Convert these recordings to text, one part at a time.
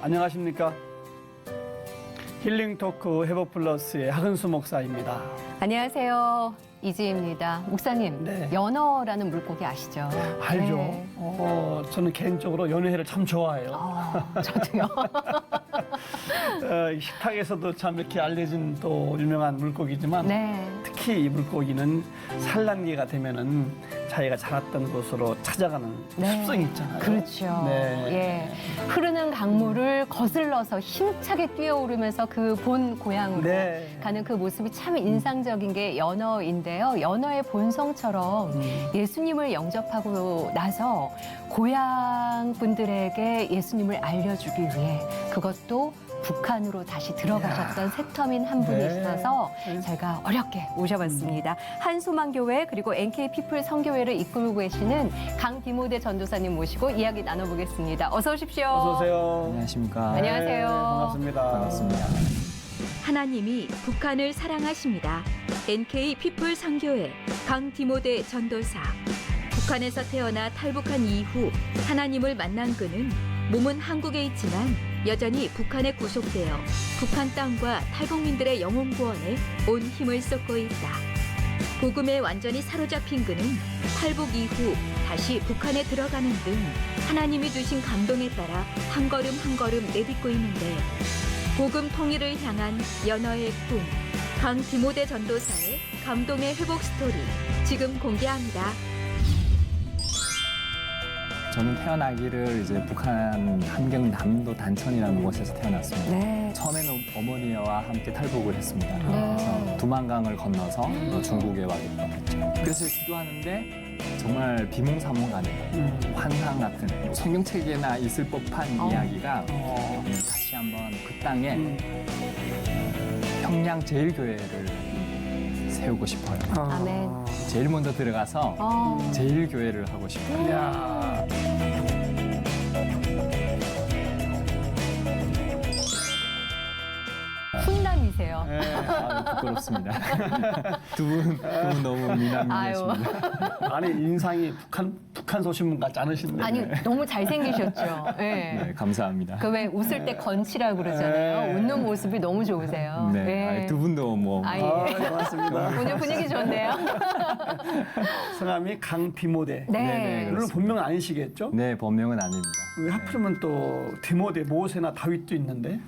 안녕하십니까? 힐링 토크 회복 플러스의 하근수 목사입니다. 안녕하세요. 이지입니다. 목사님, 네. 연어라는 물고기 아시죠? 알죠? 네. 저는 개인적으로 연어회를 참 좋아해요. 저도요. 식탁에서도 참 이렇게 알려진 또 유명한 물고기지만 네. 특히 이 물고기는 산란기가 되면은 자기가 자랐던 곳으로 찾아가는 네. 습성이 있잖아요. 그렇죠. 네. 예. 흐르는 강물을 거슬러서 힘차게 뛰어오르면서 그 본 고향으로 네. 가는 그 모습이 참 인상적인 게 연어인데요. 연어의 본성처럼 예수님을 영접하고 나서 고향 분들에게 예수님을 알려주기 위해 그것도 북한으로 다시 들어가셨던 새터민 한 분이 네. 있어서 네. 제가 어렵게 모셔봤습니다. 한소망교회 그리고 NK피플 성교회를 이끌고 계시는 강디모데 전도사님 모시고 이야기 나눠보겠습니다. 어서 오십시오. 어서 오세요. 안녕하십니까. 안녕하세요. 네, 반갑습니다. 반갑습니다. 하나님이 북한을 사랑하십니다. NK 피플 선교회 강디모데 전도사. 북한에서 태어나 탈북한 이후 하나님을 만난 그는 몸은 한국에 있지만 여전히 북한에 구속되어 북한 땅과 탈북민들의 영혼 구원에 온 힘을 쏟고 있다. 복음에 완전히 사로잡힌 그는 탈북 이후 다시 북한에 들어가는 등 하나님이 주신 감동에 따라 한 걸음 한 걸음 내딛고 있는데 복음 통일을 향한 연어의 꿈, 강디모데 전도사의 감동의 회복 스토리 지금 공개합니다. 저는 태어나기를 이제 북한 함경남도 단천이라는 곳에서 태어났습니다. 네. 처음에는 어머니와 함께 탈북을 했습니다. 네. 그래서 두만강을 건너서 중국에 와게 됐죠. 그래서 기도하는데 정말 비몽사몽간에 환상 같은 성경책에나 있을 법한 이야기가 다시 한번 그 땅에 평양 제일교회를 세우고 싶어요. 아멘. 제일 먼저 들어가서 제일교회를 하고 싶어요. 이야. 훈남이세요. 네. 부끄럽습니다. 두 분 너무 미남이십니다. 아니 인상이 북한 소신문 같지 않으신데. 아니 너무 잘생기셨죠. 네. 네, 감사합니다. 그 왜 웃을 때 건치라고 그러잖아요. 네. 웃는 모습이 너무 좋으세요. 네, 아니, 두 분도 뭐 아, 예. 고맙습니다. 오늘 분위기 좋네요. 성함이 강디모데. 네. 물론 본명은 아니시겠죠? 네, 본명은 아닙니다. 왜 하필이면 또 디모데, 모세나 다윗도 있는데.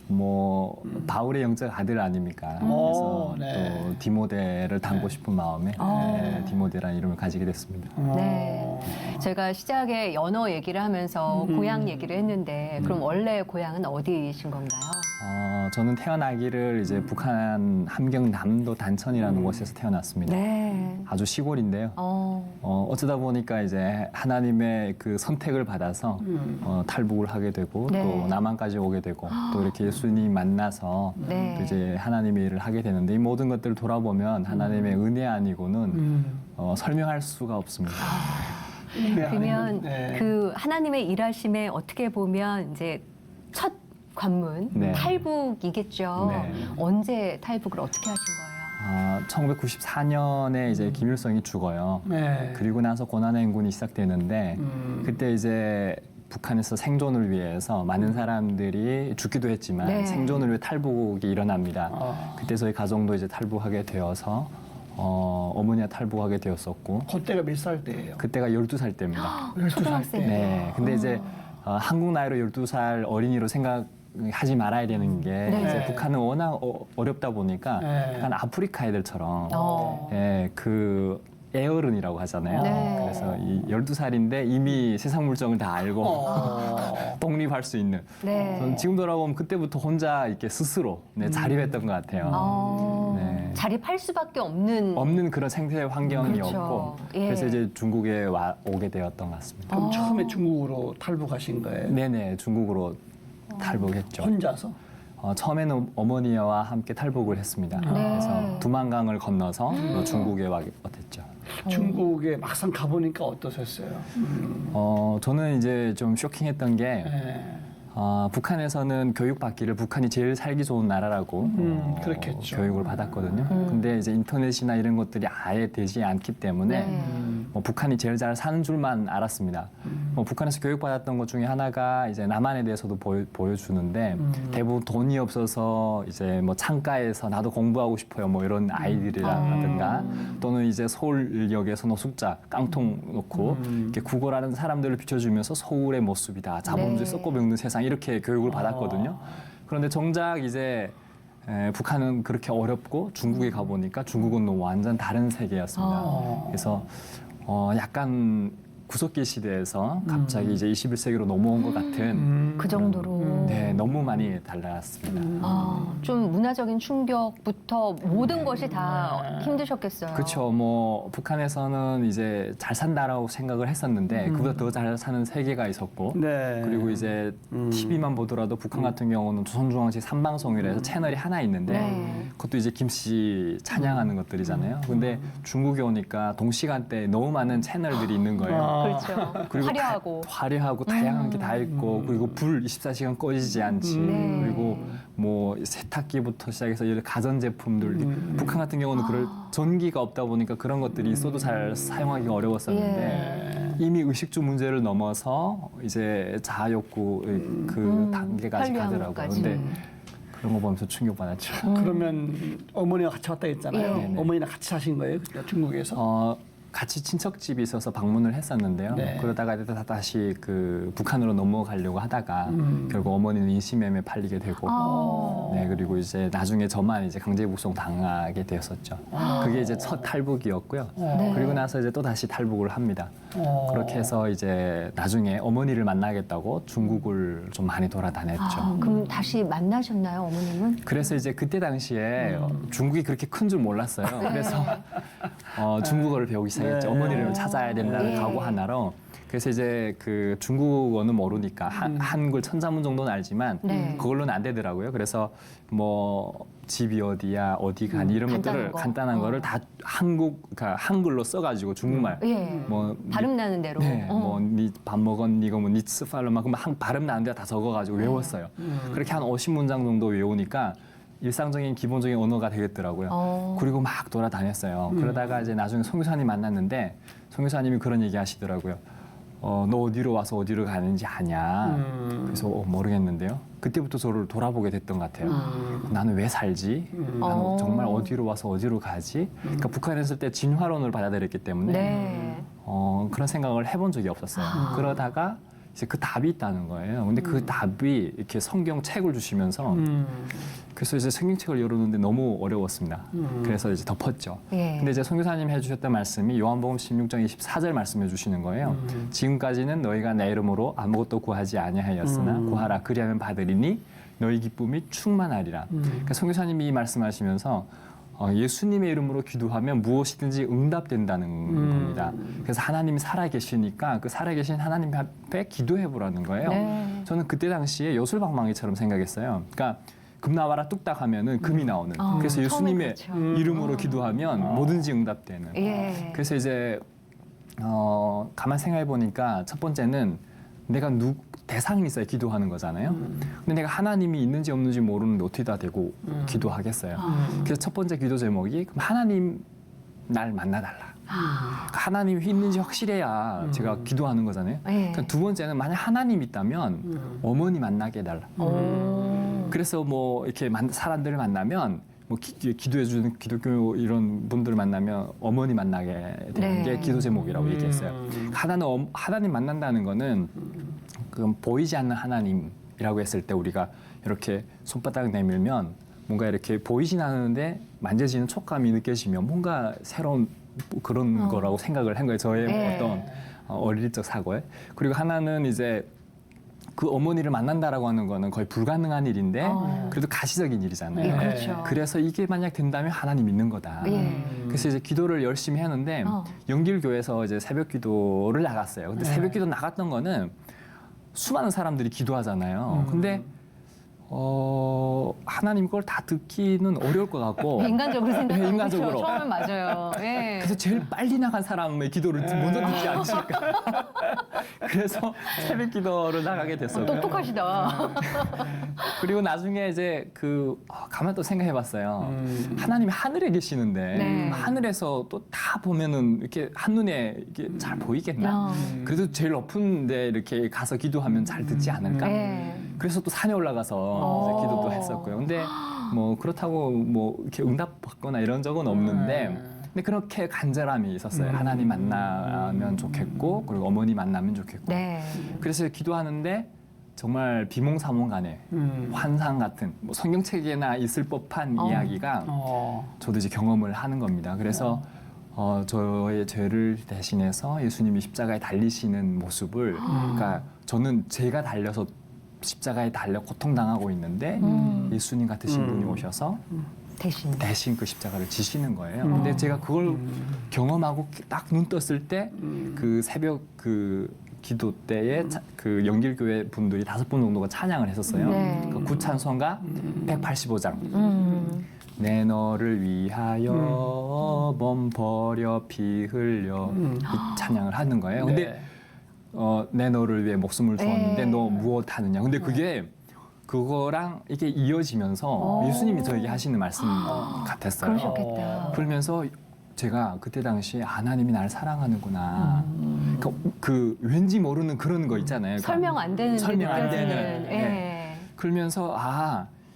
뭐 바울의 영적 아들 아닙니까? 그래서 네. 또 디모데를 닮고 싶은 마음에 네, 디모데라는 이름을 가지게 됐습니다. 네. 제가 시작에 연어 얘기를 하면서 고향 얘기를 했는데 그럼 원래 고향은 어디이신 건가요? 저는 태어나기를 이제 북한 함경남도 단천이라는 곳에서 태어났습니다. 네. 아주 시골인데요. 어쩌다 보니까 이제 하나님의 그 선택을 받아서 탈북을 하게 되고 네. 또 남한까지 오게 되고 또 이렇게 예수님 만나서 네. 또 이제 하나님의 일을 하게 되는데 이 모든 것들을 돌아보면 하나님의 은혜 아니고는 설명할 수가 없습니다. 그러면 네. 그 하나님의 일하심에 어떻게 보면 이제 첫 관문 네. 탈북이겠죠. 네. 언제 탈북을 어떻게 하신 거예요? 1994년에 이제 김일성이 죽어요. 네. 그리고 나서 고난의 행군이 시작되는데 그때 이제 북한에서 생존을 위해서 많은 사람들이 죽기도 했지만 네. 생존을 위해 탈북이 일어납니다. 그때 저희 가정도 이제 탈북하게 되어서 어머니가 탈북하게 되었었고 그때가 몇 살 때예요? 그때가 12살 때입니다. 12살 초등학생 때. 네. 근데 이제 한국 나이로 12살 어린이로 생각하지 말아야 되는 게 네. 이제 북한은 워낙 어렵다 보니까 네. 약간 아프리카 애들처럼 어. 예, 그 애어른이라고 하잖아요. 네. 그래서 이 12살인데 이미 세상 물정을 다 알고 독립할 수 있는. 네. 저는 지금 돌아보면 그때부터 혼자 이렇게 스스로 자립했던 것 같아요. 네. 자립할 수밖에 없는 없는 그런 생태 환경이었고 그렇죠. 예. 그래서 이제 중국에 오게 되었던 것 같습니다. 그럼 처음에 중국으로 탈북하신 거예요? 네네, 중국으로 탈북했죠. 혼자서? 처음에는 어머니와 함께 탈북을 했습니다. 네. 그래서 두만강을 건너서 중국에 와게 됐죠. 중국에 막상 가보니까 어떠셨어요? 저는 이제 좀 쇼킹했던 게 네. 북한에서는 교육받기를 북한이 제일 살기 좋은 나라라고 그렇겠죠. 교육을 받았거든요. 근데 이제 인터넷이나 이런 것들이 아예 되지 않기 때문에 뭐 북한이 제일 잘 사는 줄만 알았습니다. 뭐 북한에서 교육받았던 것 중에 하나가 이제 남한에 대해서도 보여주는데 대부분 돈이 없어서 이제 뭐 창가에서 나도 공부하고 싶어요 뭐 이런 아이들이라든가 또는 이제 서울역에서 노숙자 깡통 놓고 이렇게 구걸하는 사람들을 비춰주면서 서울의 모습이다. 자본주의 썩고 병든 세상 이렇게 교육을 받았거든요. 그런데 정작 이제 북한은 그렇게 어렵고 중국에 가보니까 중국은 너무 완전 다른 세계였습니다. 그래서 약간 구석기 시대에서 갑자기 이제 21세기로 넘어온 것 같은 그 정도로. 네, 너무 많이 달랐습니다. 좀 문화적인 충격부터 모든 것이 다 힘드셨겠어요. 그렇죠. 뭐 북한에서는 이제 잘 산다라고 생각을 했었는데 그보다 더 잘 사는 세계가 있었고 네. 그리고 이제 TV만 보더라도 북한 같은 경우는 조선중앙시 3방송이라 해서 채널이 하나 있는데 네. 그것도 이제 김씨 찬양하는 것들이잖아요. 근데 중국에 오니까 동시간대에 너무 많은 채널들이 있는 거예요. 그렇죠. 그리고 화려하고. 화려하고 다양한 게 다 있고 그리고 불 24시간 꺼지지 않지. 네. 그리고 뭐 세탁기부터 시작해서 이런 가전 제품들 북한 같은 경우는 그럴 전기가 없다 보니까 그런 것들이 있어도 잘 사용하기가 어려웠었는데 이미 의식주 문제를 넘어서 이제 자아 욕구 그 단계까지 가더라고요. 편리함까지. 근데 그런 거 보면서 충격받았죠. 그러면 어머니가 같이 왔다 했잖아요. 예. 어머니랑 같이 사신 거예요? 그때 중국에서? 같이 친척집이 있어서 방문을 했었는데요. 네. 그러다가 다시 그 북한으로 넘어가려고 하다가 결국 어머니는 인신매매 팔리게 되고, 네 그리고 이제 나중에 저만 이제 강제 북송 당하게 되었었죠. 그게 이제 첫 탈북이었고요. 그리고 나서 이제 또 다시 탈북을 합니다. 그렇게 해서 이제 나중에 어머니를 만나겠다고 중국을 좀 많이 돌아다녔죠. 그럼 다시 만나셨나요, 어머님은? 그래서 이제 그때 당시에 중국이 그렇게 큰 줄 몰랐어요. 그래서 중국어를 배우기 시작했죠. 네. 어머니를 찾아야 된다는 예. 각오 하나로. 그래서 이제 그 중국어는 모르니까 한글 천자문 정도는 알지만 네. 그걸로는 안 되더라고요. 그래서 뭐 집이 어디야, 어디 가니 이런 것들을 간단한 거를 다 그러니까 한글로 써가지고 중국말. 예. 뭐 발음 나는 대로. 네, 뭐 밥 먹었니, 이거 뭐 니츠 팔로마, 한 발음 나는 데다 다 적어가지고 외웠어요. 그렇게 한 50문장 정도 외우니까 일상적인 기본적인 언어가 되겠더라고요. 그리고 막 돌아다녔어요. 그러다가 이제 나중에 송 교사님 만났는데 송 교사님이 그런 얘기 하시더라고요. 너 어디로 와서 어디로 가는지 아냐? 그래서 모르겠는데요. 그때부터 저를 돌아보게 됐던 것 같아요. 나는 왜 살지? 나는 정말 어디로 와서 어디로 가지? 그러니까 북한에 있을 때 진화론을 받아들였기 때문에 네. 그런 생각을 해본 적이 없었어요. 그러다가 이제 그 답이 있다는 거예요. 근데 그 답이 이렇게 성경 책을 주시면서 그래서 이제 성경책을 열었는데 너무 어려웠습니다. 그래서 이제 덮었죠. 예. 근데 이제 선교사님이 해주셨던 말씀이 요한복음 16장 24절 말씀해 주시는 거예요. 지금까지는 너희가 내 이름으로 아무것도 구하지 아니하였으나 구하라 그리하면 받으리니 너희 기쁨이 충만하리라. 그러니까 선교사님이 이 말씀하시면서 예수님의 이름으로 기도하면 무엇이든지 응답된다는 겁니다. 그래서 하나님이 살아계시니까 그 살아계신 하나님 앞에 기도해 보라는 거예요. 네. 저는 그때 당시에 요술방망이처럼 생각했어요. 그러니까 금 나와라 뚝딱 하면은 금이 나오는. 그래서 처음에 예수님의 그렇죠. 이름으로 기도하면 뭐든지 응답되는. 예. 그래서 이제 가만 생각해 보니까 첫 번째는 내가 대상이 있어야 기도하는 거잖아요. 근데 내가 하나님이 있는지 없는지 모르는데 어떻게 다 되고 기도하겠어요. 그래서 첫 번째 기도 제목이 그럼 하나님 날 만나달라. 하나님이 있는지 확실해야 제가 기도하는 거잖아요. 예. 그러니까 두 번째는 만약 하나님이 있다면 어머니 만나게 해달라. 그래서 뭐 이렇게 사람들을 만나면 뭐 기도해주는 기독교 이런 분들을 만나면 어머니 만나게 되는 네. 게 기도 제목이라고 얘기했어요. 하나님 만난다는 거는 그 보이지 않는 하나님이라고 했을 때 우리가 이렇게 손바닥 내밀면 뭔가 이렇게 보이진 않는데 만져지는 촉감이 느껴지면 뭔가 새로운 그런 거라고 생각을 한 거예요. 저의 네. 어떤 어릴 적 사고에. 그리고 하나는 이제 그 어머니를 만난다라고 하는 거는 거의 불가능한 일인데 그래도 가시적인 일이잖아요. 예, 그렇죠. 그래서 이게 만약 된다면 하나님 있는 거다. 예. 그래서 이제 기도를 열심히 했는데 영길교에서 이제 새벽 기도를 나갔어요. 근데 새벽 기도 나갔던 거는 수많은 사람들이 기도하잖아요. 근데 하나님 걸 다 듣기는 어려울 것 같고 인간적으로 생각하면 인간적으로. 그렇죠. 처음엔 맞아요. 예. 그래서 제일 빨리 나간 사람의 기도를 먼저 듣지 않을까. 그래서 새벽 기도를 나가게 됐어요. 똑똑하시다. 그리고 나중에 이제 가만 또 생각해봤어요. 하나님이 하늘에 계시는데 네. 하늘에서 또 다 보면은 이렇게 한눈에 이게 잘 보이겠나? 그래도 제일 높은 데 이렇게 가서 기도하면 잘 듣지 않을까? 네. 그래서 또 산에 올라가서 이제 기도도 했었고요. 근데 뭐 그렇다고 뭐 이렇게 응답받거나 이런 적은 없는데 근데 그렇게 간절함이 있었어요. 하나님 만나면 좋겠고 그리고 어머니 만나면 좋겠고. 네. 그래서 기도하는데 정말 비몽사몽간에 환상 같은 뭐 성경책에나 있을 법한 이야기가 저도 이제 경험을 하는 겁니다. 그래서 저의 죄를 대신해서 예수님이 십자가에 달리시는 모습을 그러니까 저는 제가 달려서 십자가에 달려 고통당하고 있는데 예수님 같으신 분이 오셔서 대신 그 십자가를 지시는 거예요. 근데 제가 그걸 경험하고 딱 눈 떴을 때 그 새벽 기도 때에 그 영길교회 분들이 5분 정도가 찬양을 했었어요. 네. 그 구찬송가 185장. 내 너를 위하여 몸 버려 피 흘려 이 찬양을 하는 거예요. 근데 내 너를 위해 목숨을 주었는데 네. 너 무엇 하느냐. 근데 그거랑 이게 이어지면서 예수님이 저에게 하시는 말씀 같았어요. 그러셨겠다. 그러면서 제가 그때 당시에 하나님이 나를 사랑하는구나. 그 왠지 모르는 그런 거 있잖아요. 설명 안 되는 설명 안 되는. 예. 그러면서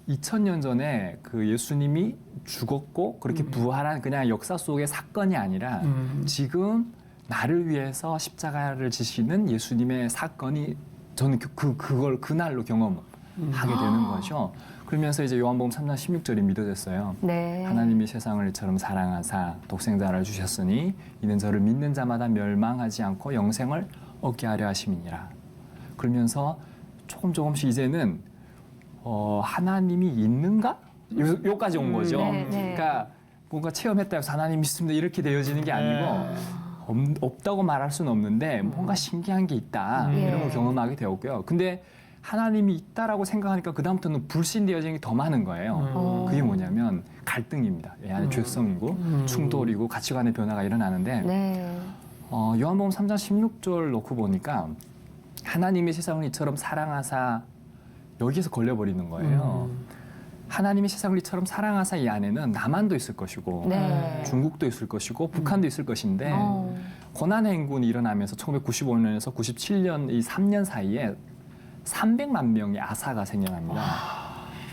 2000년 전에 그 예수님이 죽었고 그렇게 부활한 그냥 역사 속의 사건이 아니라 지금 나를 위해서 십자가를 지시는 예수님의 사건이 저는 그걸 그날로 경험하게 되는 거죠. 그러면서 이제 요한복음 3장 16절이 믿어졌어요. 네. 하나님이 세상을 이처럼 사랑하사 독생자를 주셨으니 이는 저를 믿는 자마다 멸망하지 않고 영생을 얻게 하려 하심이니라. 그러면서 조금씩 이제는 하나님이 있는가? 요까지 온 거죠. 네. 그러니까 뭔가 체험했다 해서 하나님 있습니다 이렇게 되어지는 게 아니고 없다고 말할 수는 없는데 뭔가 신기한 게 있다 이런 걸 경험하게 되었고요. 근데 하나님이 있다라고 생각하니까 그다음부터는 불신되어지는 게 더 많은 거예요. 그게 뭐냐면 갈등입니다. 이 안에 죄성이고 충돌이고 가치관의 변화가 일어나는데 네. 요한복음 3장 16절 놓고 보니까 하나님이 세상을 이처럼 사랑하사 여기에서 걸려버리는 거예요. 하나님이 세상을 이처럼 사랑하사 이 안에는 남한도 있을 것이고 네. 중국도 있을 것이고 북한도 있을 것인데 고난의 행군이 일어나면서 1995년에서 97년 이 3년 사이에 300만 명의 아사가 생겨납니다.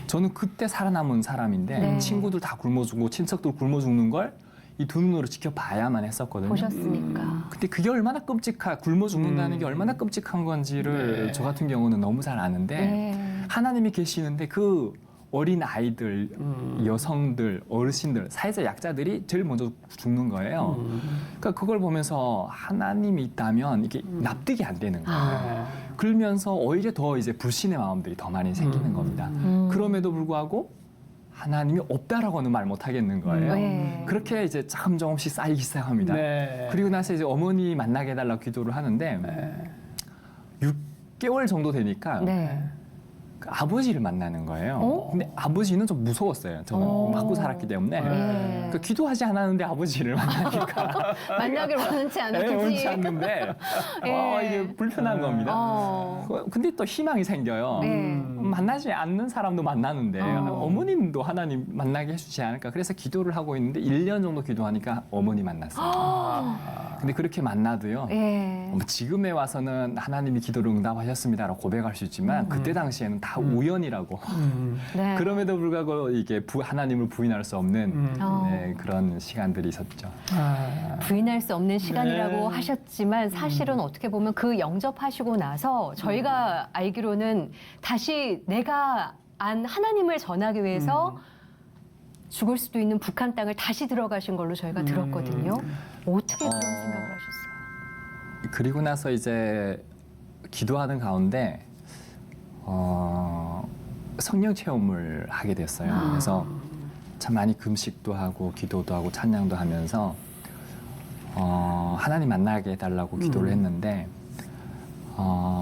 저는 그때 살아남은 사람인데 네. 친구들 다 굶어 죽고 친척들 굶어 죽는 걸 이 두 눈으로 지켜봐야만 했었거든요. 보셨으니까. 근데 그게 얼마나 굶어 죽는다는 게 얼마나 끔찍한 건지를 저 같은 경우는 너무 잘 아는데 네. 하나님이 계시는데 그 어린 아이들, 여성들, 어르신들, 사회적 약자들이 제일 먼저 죽는 거예요. 그러니까 그걸 보면서 하나님이 있다면 이게 납득이 안 되는 거예요. 그러면서 오히려 더 이제 불신의 마음들이 더 많이 생기는 겁니다. 그럼에도 불구하고 하나님이 없다라고는 말 못 하겠는 거예요. 네. 그렇게 이제 조금씩 쌓이기 시작합니다. 네. 그리고 나서 이제 어머니 만나게 해달라고 기도를 하는데 6개월 정도 되니까 네. 그 아버지를 만나는 거예요. 근데 아버지는 좀 무서웠어요. 저는 맞고 살았기 때문에. 네. 그 기도하지 않았는데 아버지를 만나니까 만나길 원치 않았지. 네, 원치 않는데 이게 불편한 겁니다. 근데 또 희망이 생겨요. 네. 만나지 않는 사람도 만나는데 어머님도 하나님 만나게 해주지 않을까. 그래서 기도를 하고 있는데 1년 정도 기도하니까 어머니 만났어요. 근데 그렇게 만나도요. 예. 지금에 와서는 하나님이 기도를 응답하셨습니다라고 고백할 수 있지만 그때 당시에는 다 우연이라고. 네. 그럼에도 불구하고 이게 하나님을 부인할 수 없는 네, 그런 시간들이 있었죠. 부인할 수 없는 시간이라고 네. 하셨지만 사실은 어떻게 보면 그 영접하시고 나서 저희가 알기로는 다시 내가 안 하나님을 전하기 위해서 죽을 수도 있는 북한 땅을 다시 들어가신 걸로 저희가 들었거든요. 어떻게 그런 생각을 하셨어요? 그리고 나서 이제 기도하는 가운데 성령 체험을 하게 됐어요. 그래서 참 많이 금식도 하고 기도도 하고 찬양도 하면서 하나님 만나게 해달라고 기도를 했는데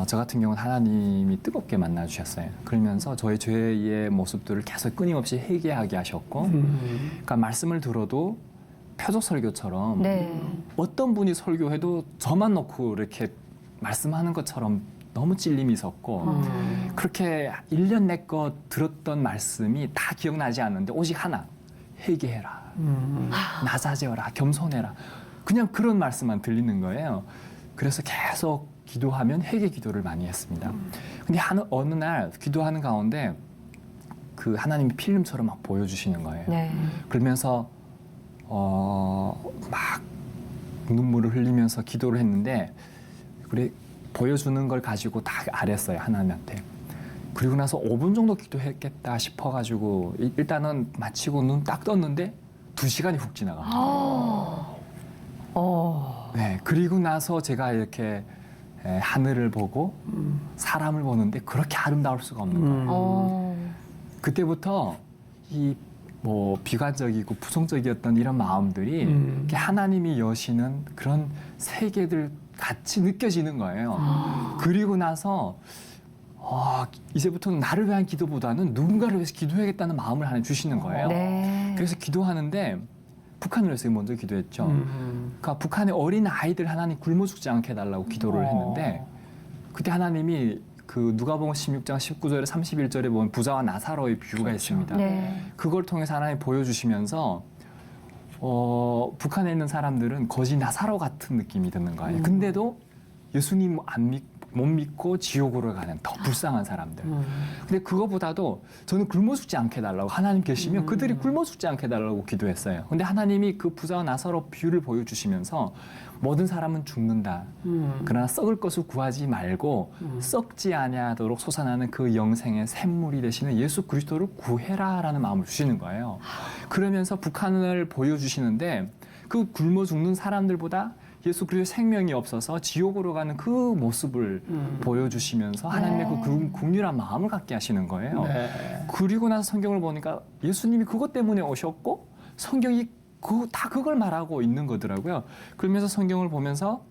저 같은 경우는 하나님이 뜨겁게 만나주셨어요. 그러면서 저의 죄의 모습들을 계속 끊임없이 회개하게 하셨고, 그러니까 말씀을 들어도 표적 설교처럼 네. 어떤 분이 설교해도 저만 놓고 이렇게 말씀하는 것처럼 너무 찔림이 있었고, 그렇게 1년 내껏 들었던 말씀이 다 기억나지 않는데 오직 하나, 회개해라, 나자제어라, 겸손해라, 그냥 그런 말씀만 들리는 거예요. 그래서 계속 기도하면 회개 기도를 많이 했습니다. 근데 어느 날 기도하는 가운데 그 하나님이 필름처럼 막 보여주시는 거예요. 네. 그러면서 막 눈물을 흘리면서 기도를 했는데, 그래 보여주는 걸 가지고 다 알았어요, 하나님한테. 그리고 나서 5분 정도 기도했겠다 싶어가지고 일단은 마치고 눈 딱 떴는데 2시간이 훅 지나가. 네, 그리고 나서 제가 이렇게 하늘을 보고 사람을 보는데 그렇게 아름다울 수가 없는 거예요. 그때부터 이 뭐 비관적이고 부정적이었던 이런 마음들이 이렇게 하나님이 여시는 그런 세계들 같이 느껴지는 거예요. 그리고 나서 이제부터는 나를 위한 기도보다는 누군가를 위해서 기도해야겠다는 마음을 하나 주시는 거예요. 네. 그래서 기도하는데 북한을 위해서 먼저 기도했죠. 그러니까 북한의 어린 아이들 하나님 굶어 죽지 않게 해달라고 기도를 했는데, 그때 하나님이 그 누가복음 16장 19절에 31절에 보면 부자와 나사로의 비유가 있습니다. 네. 그걸 통해서 하나님 보여주시면서 북한에 있는 사람들은 거지 나사로 같은 느낌이 드는 거예요. 근데도 예수님 못 믿고 지옥으로 가는 더 불쌍한 사람들. 근데 그거보다도 저는 굶어 죽지 않게 해달라고, 하나님 계시면 그들이 굶어 죽지 않게 해달라고 기도했어요. 근데 하나님이 그 부자와 나사로 비유를 보여주시면서 모든 사람은 죽는다. 그러나 썩을 것을 구하지 말고 썩지 아니하도록 솟아나는 그 영생의 샘물이 되시는 예수 그리스도를 구해라라는 마음을 주시는 거예요. 그러면서 북한을 보여주시는데 그 굶어 죽는 사람들보다 예수 그리스도의 생명이 없어서 지옥으로 가는 그 모습을 보여주시면서 하나님의 그 긍휼한 마음을 갖게 하시는 거예요. 네. 그리고 나서 성경을 보니까 예수님이 그것 때문에 오셨고 성경이 다 그걸 말하고 있는 거더라고요. 그러면서 성경을 보면서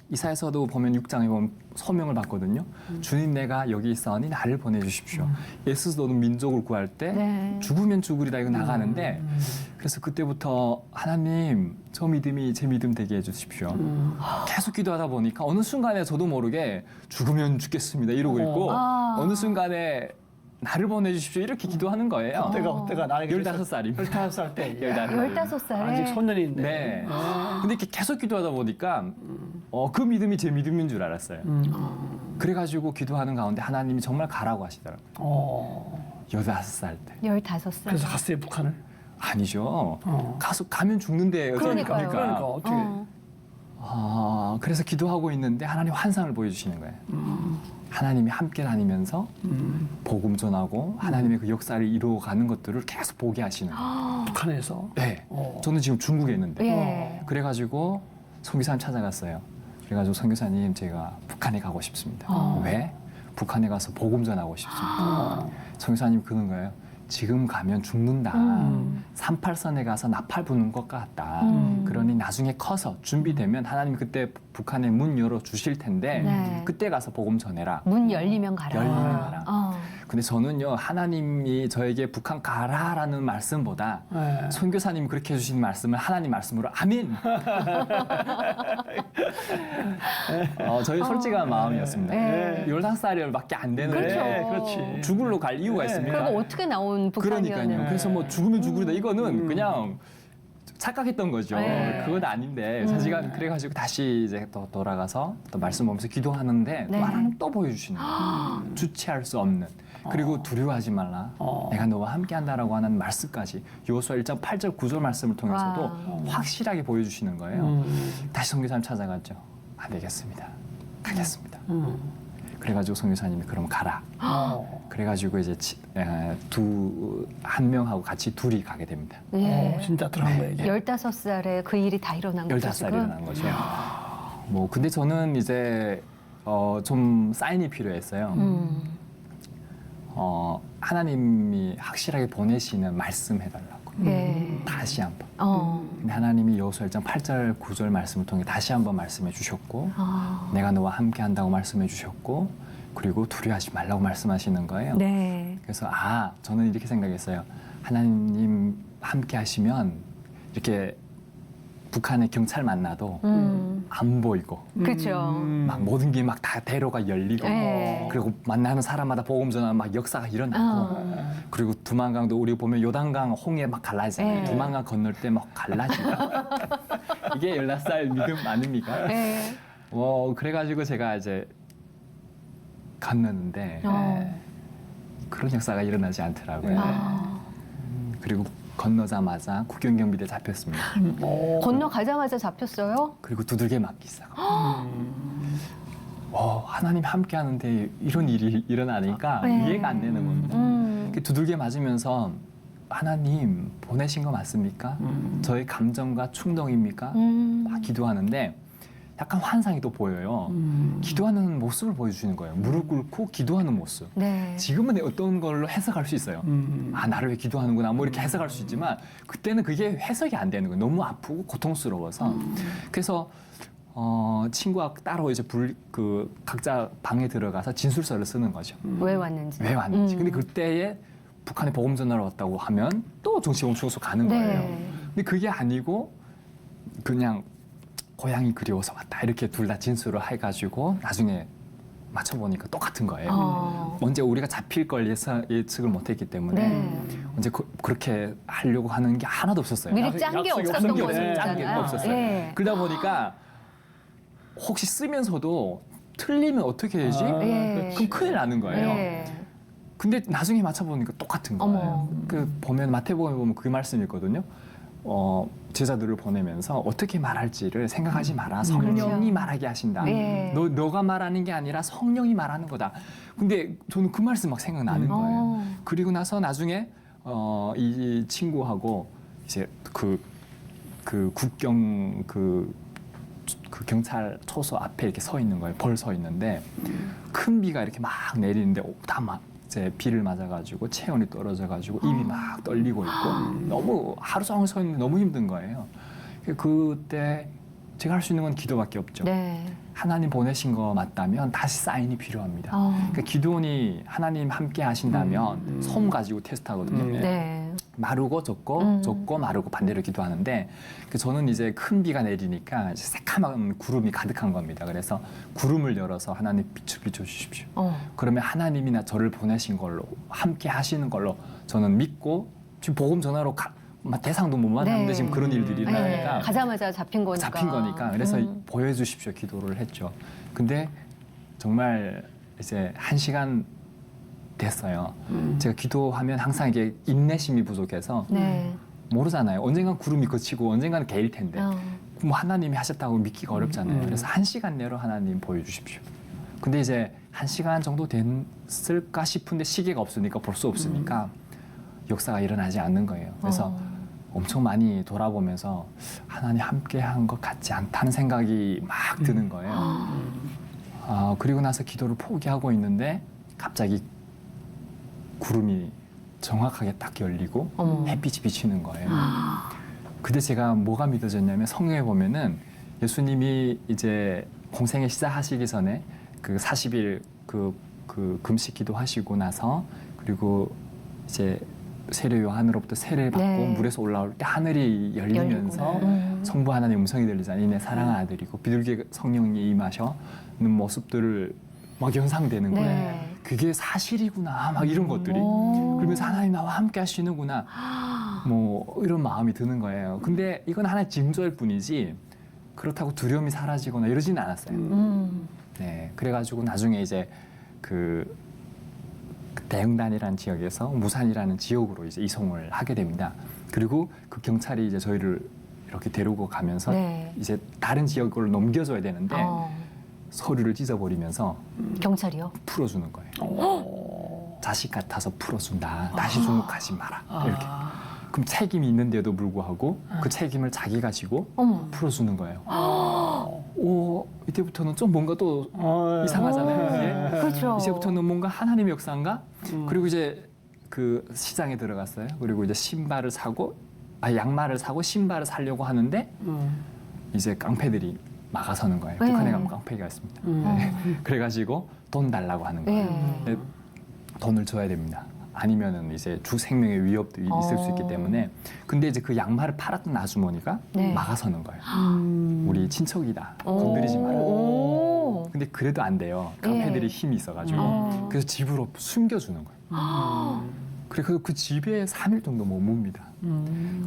이사야서도 보면 6장에 보면 소명을 받거든요. 주님, 내가 여기 있사오니 나를 보내주십시오. 예수도 민족을 구할 때 네. 죽으면 죽으리다 이거 나가는데, 그래서 그때부터 하나님 저 믿음이 제 믿음 되게 해주십시오. 계속 기도하다 보니까 어느 순간에 저도 모르게 죽으면 죽겠습니다 이러고 있고, 어느 순간에 나를 보내주십시오 이렇게 기도하는 거예요. 그때가 나에게 15살입니다. 15살 때. 예. 15살에 아직 소년인데. 네. 근데 이렇게 계속 기도하다 보니까 그 믿음이 제 믿음인 줄 알았어요. 그래가지고 기도하는 가운데 하나님이 정말 가라고 하시더라고요. 15살 때. 15살. 그래서 갔어요, 북한을. 아니죠. 가면 죽는데. 그러니까요. 그러니까 어떻게. 그래서 기도하고 있는데 하나님 환상을 보여주시는 거예요. 하나님이 함께 다니면서 복음 전하고 하나님의 그 역사를 이루어가는 것들을 계속 보게 하시는 거예요. 북한에서. 네. 저는 지금 중국에 있는데. 예. 그래가지고 선교사님 찾아갔어요. 그래가지고 선교사님 제가 북한에 가고 싶습니다. 왜? 북한에 가서 복음 전하고 싶습니다. 선교사님 그런 거예요. 지금 가면 죽는다. 38선에 가서 나팔 부는 것 같다. 그러니 나중에 커서 준비되면 하나님 그때 북한에 문 열어 주실 텐데 네. 그때 가서 복음 전해라. 문 열리면 가라. 열리면 가라. 근데 저는요, 하나님이 저에게 북한 가라라는 말씀보다 네. 선교사님이 그렇게 해주신 말씀을 하나님 말씀으로 아멘. 저희 솔직한 마음이었습니다. 네. 15살밖에 안 되는데 그렇죠. 네, 그렇지. 죽을로 갈 이유가 있습니까? 그리고 어떻게 나온 북한이었나요? 그러니까요. 그래서 뭐 죽으면 죽으리다 이거는 그냥 착각했던 거죠. 네. 그건 아닌데 사실은 그래가지고 다시 이제 또 돌아가서 또 말씀 보면서 기도하는데 네. 또 하나님 또 보여주시는 거예요. 주체할 수 없는. 그리고 두려워하지 말라. 내가 너와 함께한다라고 하는 말씀까지 여호수아 1장 8절 9절 말씀을 통해서도 확실하게 보여주시는 거예요. 다시 선교사님 찾아갔죠. 안 되겠습니다. 가겠습니다. 그래가지고 선교사님이 그럼 가라. 그래가지고 이제 한 명하고 같이 둘이 가게 됩니다. 예. 진짜 들어간 거예요, 이게. 15살에 그 일이 다 일어난 거죠, 15살이 지금? 일어난 거죠. 뭐 근데 저는 이제 좀 사인이 필요했어요. 하나님이 확실하게 보내시는 말씀 해달라고. 예. 다시 한번. 어. 근데 하나님이 여호수아 1장 8절 9절 말씀을 통해 다시 한번 말씀해 주셨고 아. 내가 너와 함께 한다고 말씀해 주셨고 그리고 두려워하지 말라고 말씀하시는 거예요. 네. 그래서 저는 이렇게 생각했어요. 하나님 함께 하시면 이렇게 북한의 경찰 만나도 안 보이고 그렇죠. 막 모든 게 막 다 대로가 열리고 네. 그리고 만나는 사람마다 복음 전하는 막 역사가 일어나고 그리고 두만강도 우리 보면 요단강 홍해 막 갈라지잖아요. 네. 두만강 건널 때 막 갈라지고 이게 14살 믿음 아닙니까? 네. 그래가지고 제가 이제 건넜는데 그런 역사가 일어나지 않더라고요. 아. 그리고 건너자마자 국경경비대 잡혔습니다. 건너가자마자 잡혔어요? 그리고 두들겨 맞기 시작하고 하나님 함께 하는데 이런 일이 일어나니까 네. 이해가 안 되는 겁니다. 그 두들겨 맞으면서 하나님 보내신 거 맞습니까? 저의 감정과 충동입니까? 막 기도하는데 약간 환상이 또 보여요. 기도하는 모습을 보여주시는 거예요. 무릎 꿇고 기도하는 모습. 네. 지금은 어떤 걸로 해석할 수 있어요. 나를 왜 기도하는구나 뭐 이렇게 해석할 수 있지만 그때는 그게 해석이 안 되는 거예요. 너무 아프고 고통스러워서. 그래서 친구가 따로 이제 각자 방에 들어가서 진술서를 쓰는 거죠. 왜 왔는지. 왜 왔는지. 근데 그때에 북한에 보험 전화를 왔다고 하면 또 정치공천소 가는 거예요. 네. 근데 그게 아니고 그냥 고향이 그리워서 왔다 이렇게 둘 다 진술을 해가지고 나중에 맞춰보니까 똑같은 거예요. 언제 우리가 잡힐 걸 예측을 못했기 때문에 네. 언제 그렇게 하려고 하는 게 하나도 없었어요. 미리 짠 게 약속이 없었던 없었죠. 거잖아요. 짠 게 없었어요. 예. 그러다 보니까 혹시 쓰면서도 틀리면 어떻게 해야지? 예. 그럼 큰일 나는 거예요. 예. 근데 나중에 맞춰보니까 똑같은 거예요. 어머. 보면 마태복음에 보면 그 말씀이 있거든요. 제자들을 보내면서 어떻게 말할지를 생각하지 마라. 성령이 그렇죠. 말하게 하신다. 예. 너가 말하는 게 아니라 성령이 말하는 거다. 근데 저는 그 말씀 막 생각나는 거예요. 그리고 나서 나중에 이 친구하고 이제 그 국경 그 경찰 초소 앞에 이렇게 서 있는 거예요. 벌 서 있는데 큰 비가 이렇게 막 내리는데 다 막 이제 비를 맞아가지고 체온이 떨어져가지고 입이 막 떨리고 있고 너무 하루 종일 서 있는데 너무 힘든 거예요. 그때 제가 할 수 있는 건 기도밖에 없죠. 네. 하나님 보내신 거 맞다면 다시 사인이 필요합니다. 그러니까 기도원이 하나님 함께 하신다면 솜 가지고 테스트하거든요. 네. 마르고 젖고 마르고 반대로 기도하는데 저는 이제 큰 비가 내리니까 이제 새카만 구름이 가득한 겁니다. 그래서 구름을 열어서 하나님 빛을 비춰주십시오. 그러면 하나님이나 저를 보내신 걸로 함께 하시는 걸로 저는 믿고 지금 복음 전화로 대상도 못 만났는데 네. 지금 그런 일들이 네. 일어나니까 가자마자 잡힌 거니까. 그래서 보여주십시오 기도를 했죠. 근데 정말 이제 1시간 됐어요. 제가 기도하면 항상 이게 인내심이 부족해서 네. 모르잖아요. 언젠간 구름이 그치고 언젠가는 개일 텐데 뭐 하나님이 하셨다고 믿기가 어렵잖아요. 그래서 1시간 내로 하나님 보여주십시오. 근데 이제 1시간 정도 됐을까 싶은데 시계가 없으니까 볼 수 없으니까 역사가 일어나지 않는 거예요. 그래서 엄청 많이 돌아보면서 하나님 함께 한 것 같지 않다는 생각이 막 드는 거예요. 그리고 나서 기도를 포기하고 있는데 갑자기 구름이 정확하게 딱 열리고 햇빛이 비치는 거예요. 그때 제가 뭐가 믿어졌냐면 성경에 보면은 예수님이 이제 공생애 시작하시기 전에 그 40일 그 금식 기도하시고 나서 그리고 이제 세례 요한으로부터 세례를 받고 네. 물에서 올라올 때 하늘이 열리면서 성부 하나님의 음성이 들리잖아요. 내 사랑하는 아들이고 비둘기 성령이 임하셔는 모습들을 막 연상되는 거예요. 네. 그게 사실이구나 막 이런 것들이 그러면서 하나님 나와 함께 하시는구나 뭐 이런 마음이 드는 거예요. 근데 이건 하나의 징조일 뿐이지 그렇다고 두려움이 사라지거나 이러지는 않았어요. 네, 그래가지고 나중에 이제 그 대흥단이라는 지역에서 무산이라는 지역으로 이제 이송을 하게 됩니다. 그리고 그 경찰이 이제 저희를 이렇게 데리고 가면서 네. 이제 다른 지역으로 넘겨줘야 되는데 서류를 찢어버리면서 경찰이요? 풀어주는 거예요. 자식 같아서 풀어준다. 다시 중국하지 마라. 이렇게. 그럼 책임이 있는데도 불구하고 그 책임을 자기가 지고 풀어주는 거예요. 이때부터는 좀 뭔가 또 이상하잖아요. 이게. 그렇죠. 이제부터는 뭔가 하나님의 역사인가? 그리고 이제 그 시장에 들어갔어요. 그리고 이제 양말을 사고 신발을 사려고 하는데 이제 깡패들이 막아서는 거예요. 네. 북한에 가면 깡패가 있습니다. 네. 그래가지고 돈 달라고 하는 거예요. 네. 돈을 줘야 됩니다. 아니면은 이제 생명의 위협도 있을 수 있기 때문에. 근데 이제 그 양말을 팔았던 아주머니가 네. 막아서는 거예요. 우리 친척이다. 건드리지 마라. 오. 근데 그래도 안 돼요. 깡패들이 힘이 있어가지고. 그래서 집으로 숨겨주는 거예요. 그래서 그 집에 3일 정도 머뭅니다.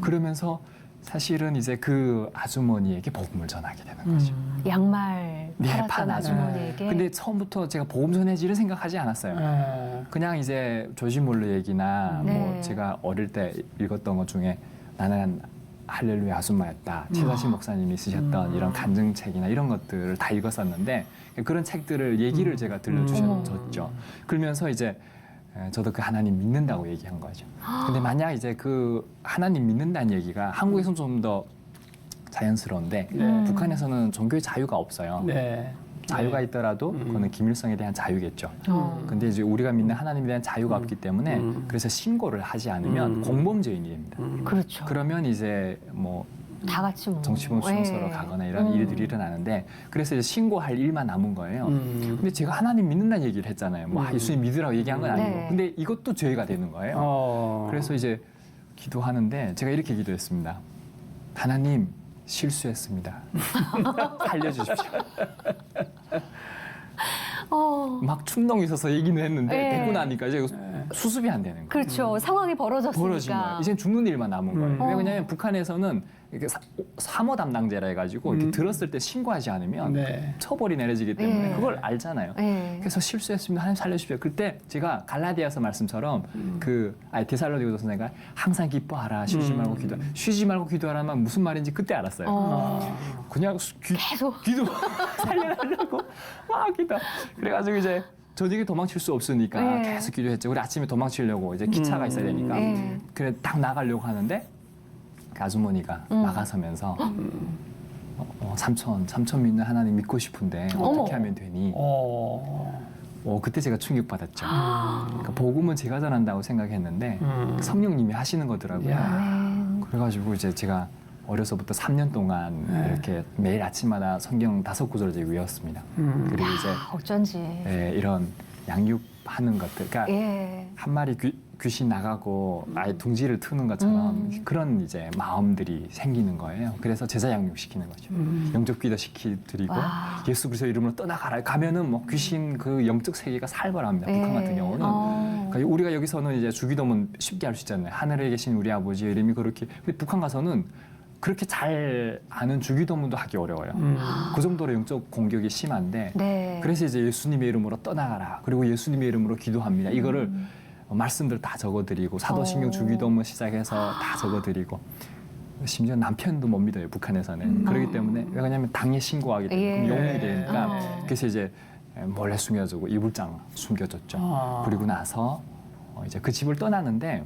그러면서 사실은 이제 그 아주머니에게 복음을 전하게 되는 거죠. 양말 네, 팔았던 판 아주머니에게. 근데 처음부터 제가 복음 전해지를 생각하지 않았어요. 그냥 이제 조지 몰러 얘기나 네. 뭐 제가 어릴 때 읽었던 것 중에 나는 할렐루야 아줌마였다. 최다시 목사님이 쓰셨던 이런 간증책이나 이런 것들을 다 읽었었는데 그런 책들을 얘기를 제가 들려주셨죠. 그러면서 이제 저도 그 하나님 믿는다고 얘기한 거죠. 근데 만약 이제 그 하나님 믿는다는 얘기가 한국에서는 좀 더 자연스러운데 북한에서는 종교의 자유가 없어요. 네. 자유가 있더라도 그거는 김일성에 대한 자유겠죠. 근데 이제 우리가 믿는 하나님에 대한 자유가 없기 때문에 그래서 신고를 하지 않으면 공범죄인이 됩니다. 그렇죠. 그러면 이제 뭐 다 같이 뭐. 정치범 수용소로 예. 가거나 이런 일들이 일어나는데 그래서 이제 신고할 일만 남은 거예요. 근데 제가 하나님 믿는다는 얘기를 했잖아요. 뭐 예수님 믿으라고 얘기한 건 아니고. 네. 근데 이것도 죄가 되는 거예요. 그래서 이제 기도하는데 제가 이렇게 기도했습니다. 하나님 실수했습니다. 살려주십시오. 막 충동이 있어서 얘기는 했는데 네. 되고 나니까 이제 수습이 안 되는 거예요. 그렇죠. 상황이 벌어졌으니까. 벌어진 거예요. 이제 죽는 일만 남은 거예요. 왜냐하면 북한에서는 이렇게 사모 담당제라 해가지고 이렇게 들었을 때 신고하지 않으면 네. 처벌이 내려지기 때문에 네. 그걸 알잖아요. 네. 그래서 실수했습니다. 하나님 살려주십시오. 그때 제가 갈라디아서 말씀처럼 데살로니가서 선생님가 항상 기뻐하라, 쉬지 말고 기도. 쉬지 말고 기도하라면 무슨 말인지 그때 알았어요. 그냥 계속. 기도 살려달라고 막 기도. 그래가지고 이제 저녁에 도망칠 수 없으니까 네. 계속 기도했죠. 우리 아침에 도망치려고 이제 기차가 있어야 되니까. 네. 그래 딱 나가려고 하는데 그 아주머니가 막아서면서 삼촌 믿는 하나님 믿고 싶은데 어떻게 하면 되니? 그때 제가 충격받았죠. 그러니까 복음은 제가 전한다고 생각했는데 성령님이 하시는 거더라고요. 그래가지고 이제 제가 어려서부터 3년 동안 이렇게 매일 아침마다 성경 5구절을 이제 외웠습니다. 그리고 이제 어쩐지. 이런 양육하는 것들, 그러니까 예. 한 마리 귀신 나가고 아예 둥지를 트는 것처럼 그런 이제 마음들이 생기는 거예요. 그래서 제자 양육시키는 거죠. 영적 기도 시키드리고 예수 그리스도 이름으로 떠나가라. 가면은 뭐 귀신 그 영적 세계가 살벌합니다. 북한 같은 경우는. 그러니까 우리가 여기서는 이제 주기도문 쉽게 할 수 있잖아요. 하늘에 계신 우리 아버지의 이름이 그렇게. 근데 북한 가서는 그렇게 잘 아는 주기도문도 하기 어려워요. 그 정도로 영적 공격이 심한데 네. 그래서 이제 예수님의 이름으로 떠나가라. 그리고 예수님의 이름으로 기도합니다. 이거를 말씀들 다 적어드리고 사도신경 주기도문 시작해서 다 적어드리고 심지어 남편도 못 믿어요. 북한에서는. 그렇기 때문에 왜냐하면 당에 신고하게 되고 예. 용이 되니까 그래서 이제 몰래 숨겨주고 이불장 숨겨줬죠. 그리고 나서 이제 그 집을 떠나는데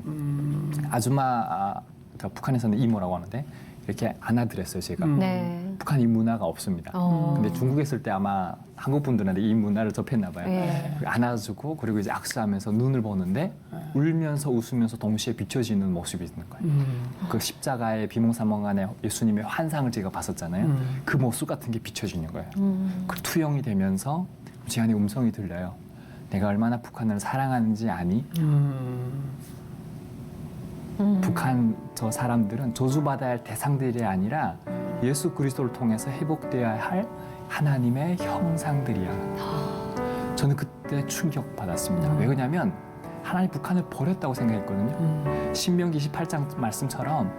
아줌마 북한에서는 이모라고 하는데 이렇게 안아드렸어요, 제가. 네. 북한 이 문화가 없습니다. 근데 중국에 있을 때 아마 한국 분들한테 이 문화를 접했나 봐요. 네. 안아주고 그리고 이제 악수하면서 눈을 보는데 울면서 웃으면서 동시에 비춰지는 모습이 있는 거예요. 그 십자가의 비몽사몽 안에 예수님의 환상을 제가 봤었잖아요. 그 모습 같은 게 비춰지는 거예요. 그 투영이 되면서 제 안에 음성이 들려요. 내가 얼마나 북한을 사랑하는지 아니? 북한 저 사람들은 저주받아야 할 대상들이 아니라 예수 그리스도를 통해서 회복되어야 할 하나님의 형상들이야. 저는 그때 충격받았습니다. 왜 그러냐면 하나님 북한을 버렸다고 생각했거든요. 신명기 28장 말씀처럼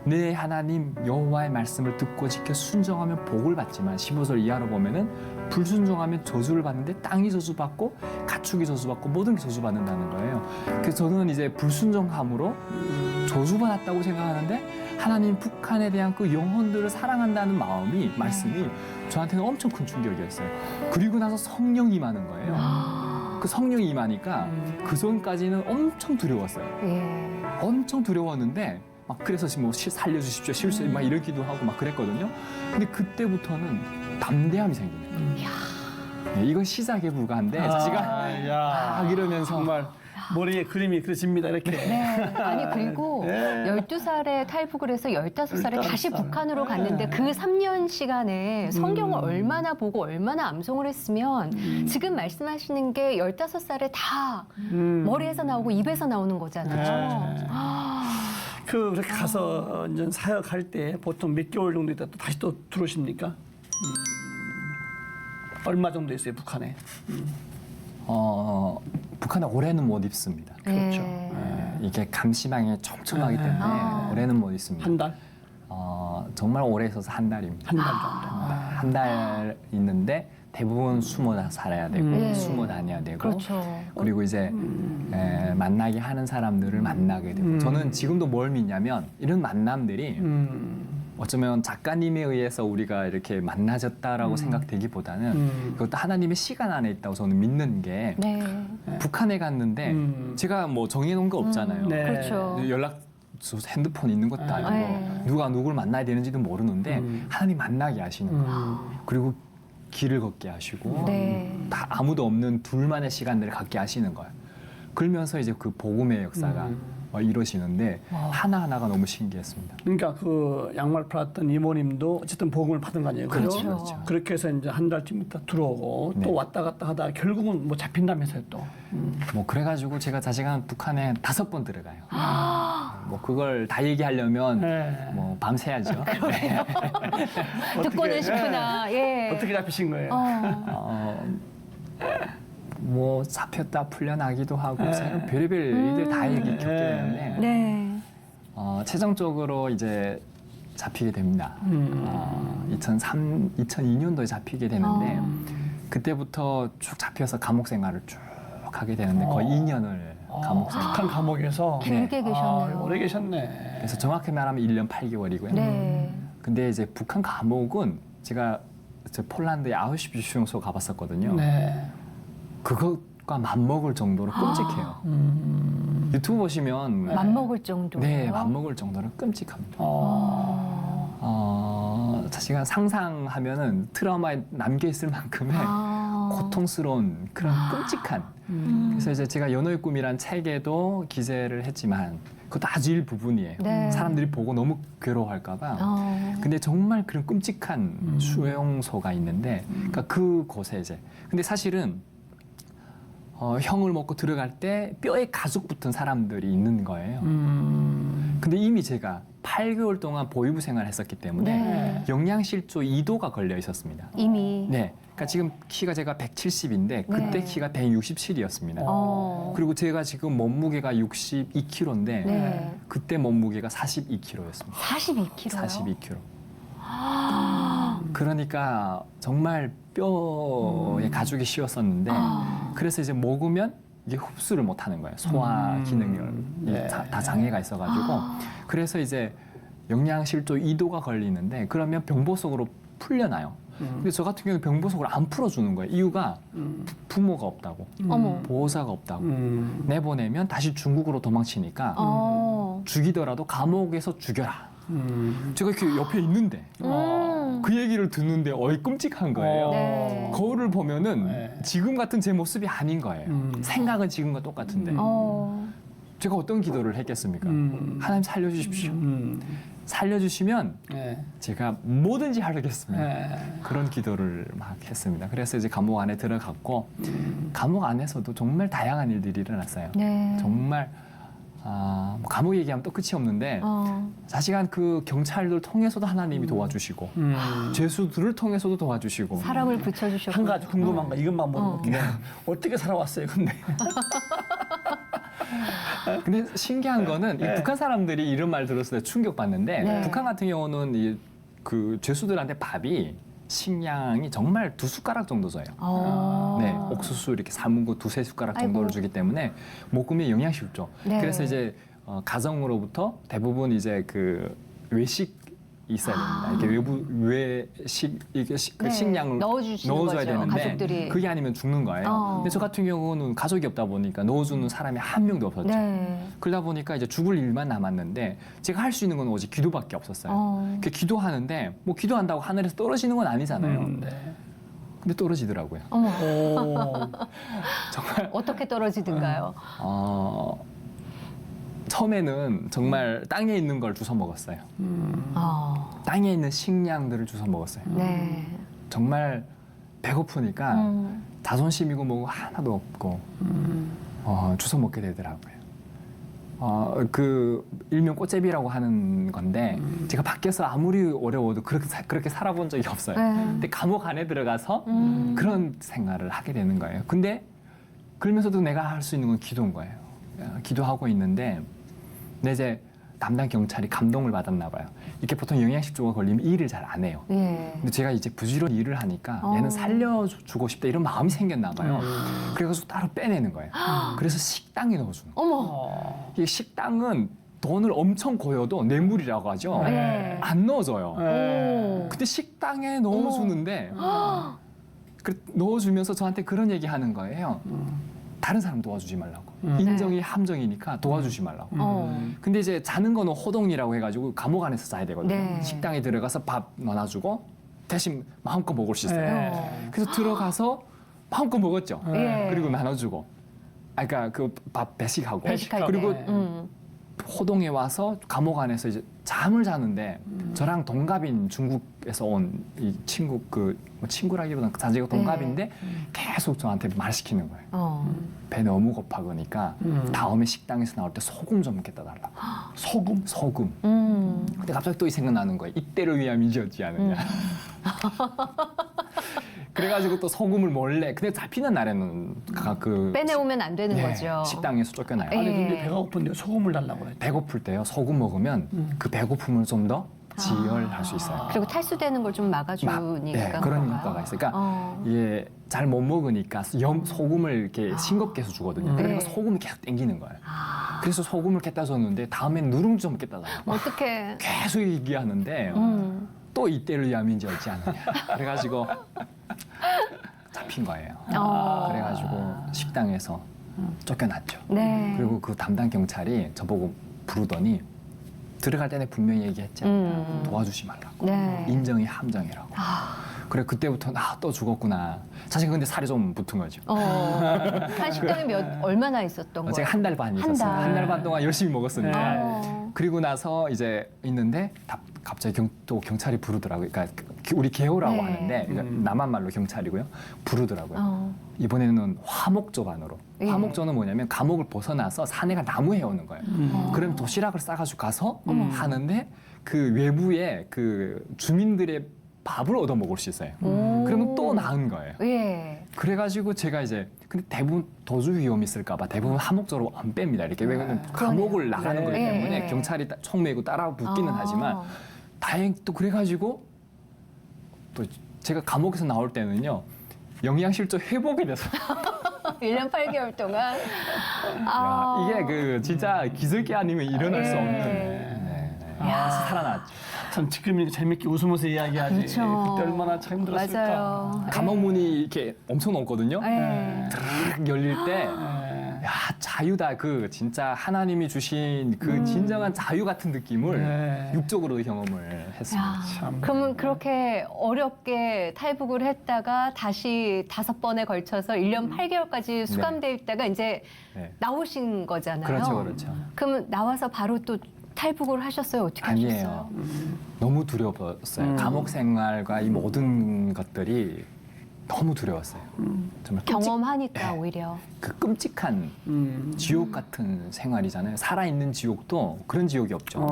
내 하나님 여호와의 말씀을 듣고 지켜 순종하면 복을 받지만 15절 이하로 보면은 불순종하면 저주를 받는데 땅이 저주받고 가축이 저주받고 모든 게 저주받는다는 거예요. 그래서 저는 이제 불순종함으로 저주받았다고 생각하는데 하나님 북한에 대한 그 영혼들을 사랑한다는 마음이 말씀이 저한테는 엄청 큰 충격이었어요. 그리고 나서 성령이 임하는 거예요. 그 성령이 임하니까 그 전까지는 엄청 두려웠어요. 예. 엄청 두려웠는데 막 그래서 뭐 살려주십시오 실수 막 이러기도 하고 막 그랬거든요. 근데 그때부터는 담대함이 생기는 거예요. 이건 시작에 불과한데 제가 막 이러면서 정말 머리에 그림이 그려집니다. 이렇게. 네. 아니 그리고 네. 12살에 탈북을 해서 15살에 다시 15살. 북한으로 갔는데 그 3년 시간에 성경을 얼마나 보고 얼마나 암송을 했으면 지금 말씀하시는 게 15살에 다 머리에서 나오고 입에서 나오는 거잖아요. 네. 아, 그렇게 가서 이제 사역할 때 보통 몇 개월 정도 있다 또 다시 또 들어오십니까? 얼마 정도 있어요, 북한에? 북한에 올해는 못 입습니다. 그렇죠. 이게 감시망이 촘촘하기 때문에 아. 올해는 못 입습니다. 한 달? 정말 오래 있어서 한 달입니다. 한 달 정도. 한 달 있는데 대부분 숨어 살아야 되고 네. 숨어 다녀야 되고 그렇죠. 그리고 이제 만나게 하는 사람들을 만나게 되고 저는 지금도 뭘 믿냐면 이런 만남들이 어쩌면 작가님에 의해서 우리가 이렇게 만나졌다라고 생각되기보다는 그것도 하나님의 시간 안에 있다고 저는 믿는 게 네. 북한에 갔는데 제가 뭐 정해놓은 거 없잖아요. 네. 그렇죠. 연락 핸드폰 있는 것도 아니고 네. 누가 누굴 만나야 되는지도 모르는데 하나님 만나게 하시는 거예요. 그리고 길을 걷게 하시고 네. 다 아무도 없는 둘만의 시간들을 갖게 하시는 거예요. 그러면서 이제 그 복음의 역사가 이루어지는데 하나하나가 너무 신기했습니다. 그러니까 그 양말 팔았던 이모님도 어쨌든 복음을 받은 거 아니에요? 그죠? 그렇죠. 그렇게 해서 이제 한 달쯤 있다 들어오고 네. 또 왔다 갔다 하다 결국은 뭐 잡힌다면서요 또. 뭐 그래가지고 제가 자식한 북한에 5번 들어가요. 뭐 그걸 다 얘기하려면 네. 뭐 밤새야죠. 듣고는 싶으나 예. 어떻게 잡히신 거예요? 뭐 잡혔다 풀려나기도 하고 별의별 일들 다 겪게 되는데 네. 최종적으로 이제 잡히게 됩니다. 2002년도에 잡히게 되는데 그때부터 쭉 잡혀서 감옥 생활을 쭉 하게 되는데 거의 2년을 감옥 생활. 북한 감옥에서 길게 계셨네요. 오래 계셨네. 그래서 정확히 말하면 1년 8개월이고요. 네. 근데 이제 북한 감옥은 제가 저 폴란드의 아우슈비츠 수용소 가봤었거든요. 네. 그것과 맞먹을 정도로 끔찍해요. 유튜브 보시면 맘먹을 정도로. 네, 맞먹을 정도로 끔찍합니다. 제가 상상하면은 트라우마에 남겨 있을 만큼의 고통스러운 그런 끔찍한. 그래서 이제 제가 연호의 꿈이란 책에도 기재를 했지만 그것도 아주 일부분이에요. 네. 사람들이 보고 너무 괴로워할까봐. 근데 정말 그런 끔찍한 수용소가 있는데, 그러니까 그곳에 이제. 근데 사실은 형을 먹고 들어갈 때 뼈에 가죽 붙은 사람들이 있는 거예요. 근데 이미 제가 8개월 동안 보위부 생활을 했었기 때문에 네. 영양실조 2도가 걸려 있었습니다. 이미. 네. 그러니까 지금 키가 제가 170인데 그때 네. 키가 167이었습니다. 어. 그리고 제가 지금 몸무게가 62kg인데 네. 그때 몸무게가 42kg였습니다. 42kg요. 42kg. 그러니까 정말 뼈에 가죽이 씌웠었는데 그래서 이제 먹으면 이게 흡수를 못 하는 거예요. 소화 기능이 네. 다 장애가 있어가지고 그래서 이제 영양실조 2도가 걸리는데 그러면 병보석으로 풀려나요. 근데 저 같은 경우는 병보석으로 안 풀어주는 거예요. 이유가 부모가 없다고, 어머. 보호자가 없다고. 내보내면 다시 중국으로 도망치니까 죽이더라도 감옥에서 죽여라. 제가 이렇게 옆에 있는데 그 얘기를 듣는데 끔찍한 거예요. 네. 거울을 보면은 네. 지금 같은 제 모습이 아닌 거예요. 생각은 지금과 똑같은데 제가 어떤 기도를 했겠습니까? 하나님 살려주십시오. 살려주시면 네. 제가 뭐든지 하겠습니다. 네. 그런 기도를 막 했습니다. 그래서 이제 감옥 안에 들어갔고 감옥 안에서도 정말 다양한 일들이 일어났어요. 네. 정말 뭐 감옥 얘기하면 또 끝이 없는데 자식한 그 경찰들 통해서도 하나님이 도와주시고 죄수들을 통해서도 도와주시고 사람을 붙여주셨고. 한 가지 궁금한 거 이것만 물어볼게요. 어떻게 살아왔어요, 근데? 근데 신기한 거는 네. 이 북한 사람들이 이런 말 들었을 때 충격받는데 네. 북한 같은 경우는 그 죄수들한테 밥이 식량이 정말 2숟가락 정도 줘요. 네, 옥수수 이렇게 삶은 거 2-3숟가락 정도를 아이고. 주기 때문에 먹으면 영양실조. 네. 그래서 이제 가정으로부터 대부분 이제 그 외식 있어야 됩니다. 이게 외식 이게 그 네, 식량을 넣어주시는 넣어줘야 거죠, 되는데 가족들이. 그게 아니면 죽는 거예요. 근데 저 같은 경우는 가족이 없다 보니까 넣어주는 사람이 한 명도 없었죠. 네. 그러다 보니까 이제 죽을 일만 남았는데 제가 할 수 있는 건 오직 기도밖에 없었어요. 그 기도하는데 뭐 기도한다고 하늘에서 떨어지는 건 아니잖아요. 네. 근데 떨어지더라고요. 어머, 오. 정말 어떻게 떨어지든가요? 처음에는 정말 땅에 있는 걸 주워 먹었어요. 땅에 있는 식량들을 주워 먹었어요. 네. 정말 배고프니까 자존심이고 뭐고 하나도 없고 주워 먹게 되더라고요. 그 일명 꽃제비라고 하는 건데 제가 밖에서 아무리 어려워도 그렇게 살아본 적이 없어요. 네. 근데 감옥 안에 들어가서 그런 생활을 하게 되는 거예요. 근데 그러면서도 내가 할 수 있는 건 기도인 거예요. 기도하고 있는데 근데 이제 담당 경찰이 감동을 받았나 봐요. 이렇게 보통 영양실조가 걸리면 일을 잘 안 해요. 예. 근데 제가 이제 부지런히 일을 하니까 얘는 살려주고 싶다 이런 마음이 생겼나 봐요. 그래가지고 따로 빼내는 거예요. 그래서 식당에 넣어주는 거예요. 어머. 이 식당은 돈을 엄청 고여도 뇌물이라고 하죠. 네. 안 넣어줘요. 오. 근데 식당에 넣어주는데 넣어주면서 저한테 그런 얘기 하는 거예요. 다른 사람 도와주지 말라고. 인정이 함정이니까 도와주지 말라고. 근데 이제 자는 거는 호동이라고 해가지고 감옥 안에서 자야 되거든요. 네. 식당에 들어가서 밥 넣어주고 대신 마음껏 먹을 수 있어요. 네. 그래서 들어가서 마음껏 먹었죠. 예. 그리고 나눠주고. 그러니까 그 밥 배식하고. 배식할 그리고 때. 호동에 와서 감옥 안에서 이제 잠을 자는데 저랑 동갑인 중국에서 온 이 친구 뭐 친구라기보다는 자제가 동갑인데 계속 저한테 말 시키는 거예요. 배 너무 고파그니까 다음에 식당에서 나올 때 소금 좀 이렇게 떠달라고. 소금? 소금. 근데 갑자기 또 이 생각 나는 거예요. 이때를 위함이지 않느냐. 그래가지고 또 소금을 몰래. 근데 잡히는 날에는 빼내오면 안 되는 네, 거죠. 식당에서 쫓겨나요. 예. 아니 근데 배가 고픈데 소금을 달라고 그랬죠. 배고플 때요. 소금 먹으면 그 배고픔을 좀 더 지혈할 수 있어요. 그리고 탈수되는 걸 좀 막아주니까. 네, 그런 그런가요? 효과가 있어요. 그러니까 이게 잘 못 먹으니까 소금을 이렇게 싱겁게 해서 주거든요. 그러니까 네. 소금이 계속 땡기는 거예요. 그래서 소금을 깼다 줬는데 다음엔 누룽지 좀 깼다 달라고. 어떻게? 계속 얘기하는데 또 이때를 위함인지 알지 않느냐. 그래가지고 잡힌 거예요. 그래가지고 식당에서 쫓겨났죠. 네. 그리고 그 담당 경찰이 저보고 부르더니 들어갈 때는 분명히 얘기했잖아요. 도와주지 말라고. 네. 인정이 함정이라고. 그래 그때부터 또 죽었구나. 사실 근데 살이 좀 붙은 거죠. 한 식당에 얼마나 있었던 거예요? 제가 한 달 반 한 있었어요. 달. 한 달 반 동안 열심히 먹었으니까. 어. 그리고 나서 이제 있는데 갑자기 또 경찰이 부르더라고요. 그러니까 우리 개호라고 네. 하는데 그러니까 남한 말로 경찰이고요. 부르더라고요. 이번에는 화목조 반으로. 예. 화목조는 뭐냐면 감옥을 벗어나서 사내가 나무에 오는 거예요. 그럼 도시락을 싸가지고 가서 하는데 그 외부에 그 주민들의 밥을 얻어 먹을 수 있어요. 그러면 또 나은 거예요. 예. 그래가지고 제가 이제 근데 대부분 도주 위험이 있을까봐 대부분 화목조로 안 뺍니다. 이렇게 왜냐면 감옥을 나가는 거기 네. 때문에 네. 경찰이 총 메고 따라 붙기는 하지만 다행 또 그래가지고 또 제가 감옥에서 나올 때는요 영양실조 회복이 돼서 1년 8개월 동안. 야, 이게 그 진짜 기적이 아니면 일어날 수 없는 살아났죠. 참 지금 이렇게 재밌게 웃으면서 이야기하지. 그렇죠. 그때 얼마나 참 힘들었을까. 맞아요. 감옥문이 이렇게 엄청 넓거든요. 네. 탁 열릴 때, 야 자유다. 그 진짜 하나님이 주신 그 진정한 자유 같은 느낌을 네. 육적으로 경험을 했습니다. 참. 그러면 그렇게 어렵게 탈북을 했다가 다시 5번에 걸쳐서 1년 8개월까지 수감돼 있다가 이제 네. 나오신 거잖아요. 그렇죠, 그렇죠. 그러면 나와서 바로 또 탈북을 하셨어요? 어떻게 아니에요. 하셨어요? 너무 두려웠어요. 감옥 생활과 이 모든 것들이 너무 두려웠어요. 정말 경험하니까 네. 오히려. 그 끔찍한 지옥 같은 생활이잖아요. 살아있는 지옥도 그런 지옥이 없죠.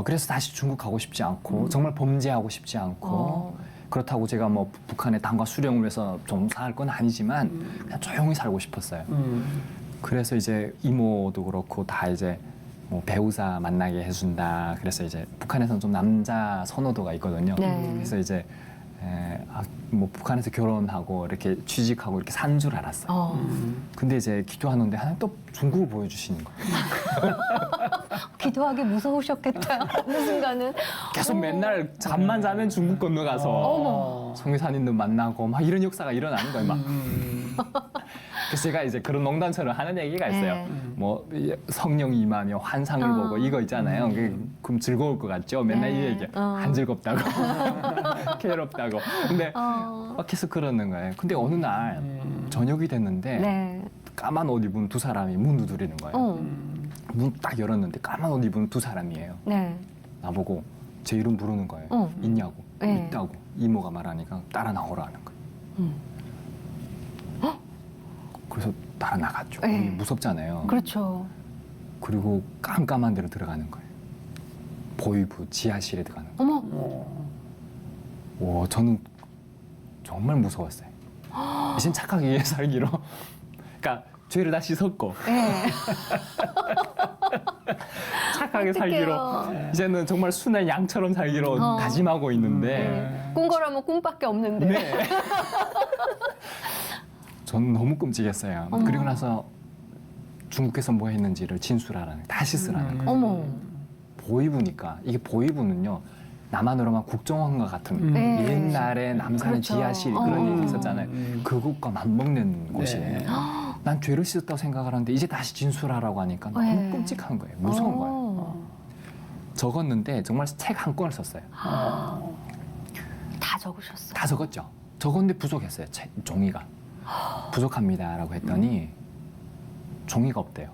그래서 다시 중국 가고 싶지 않고 정말 범죄하고 싶지 않고 그렇다고 제가 뭐 북한의 당과 수령을 해서 종사할 건 아니지만 그냥 조용히 살고 싶었어요. 그래서 이제 이모도 그렇고 다 이제 뭐 배우자 만나게 해준다. 그래서 이제 북한에서는 좀 남자 선호도가 있거든요. 네. 그래서 이제 뭐 북한에서 결혼하고 이렇게 취직하고 이렇게 산 줄 알았어요. 근데 이제 기도하는데 하나님 또 중국을 보여주시는 거예요. 기도하기 무서우셨겠다. 어느 순간은. 계속 맨날 잠만 자면 중국 건너가서 어머. 송유산인도 만나고 막 이런 역사가 일어나는 거예요. 막. 그래서 제가 이제 그런 농담처럼 하는 얘기가 있어요. 네. 뭐 성령이 임하며 환상을 보고 이거 있잖아요. 그럼 즐거울 것 같죠? 맨날 네. 이 얘기 안 즐겁다고 괴롭다고. 근데 막 계속 그러는 거예요. 근데 어느 날 저녁이 됐는데 네. 까만 옷 입은 두 사람이 문 두드리는 거예요. 문 딱 열었는데 까만 옷 입은 두 사람이에요. 네. 나보고 제 이름 부르는 거예요. 있냐고. 네. 있다고. 이모가 말하니까 따라 나오라는 거예요. 그래서 따라 나갔죠. 네. 무섭잖아요. 그렇죠. 그리고 깜깜한 데로 들어가는 거예요. 보이부 지하실에 들어가는 거예요. 어머. 와, 저는 정말 무서웠어요. 이젠 착하게 살기로. 그러니까 죄를 다 씻었고 네. 착하게 어떡해요. 살기로 이제는 정말 순한 양처럼 살기로 다짐하고 있는데 꿈거라면 꿈밖에 없는데. 네. 저는 너무 끔찍했어요. 그리고 나서 중국에서 뭐 했는지를 진술하라는 다 씻으라는 거예요. 어머. 보이부니까 이게 보이부는요 남한으로만 국정원과 같은 네. 옛날에 남산의 그렇죠. 지하실 그런 얘기 있었잖아요. 그것과 맞먹는 곳이에요. 난 죄를 씻었다고 생각을 하는데 이제 다시 진술하라고 하니까 너무 네. 끔찍한 거예요. 무서운 거예요. 적었는데 정말 책 한 권을 썼어요. 다 적으셨어요. 다 적었죠. 적었는데 부족했어요. 종이가. 부족합니다라고 했더니 종이가 없대요.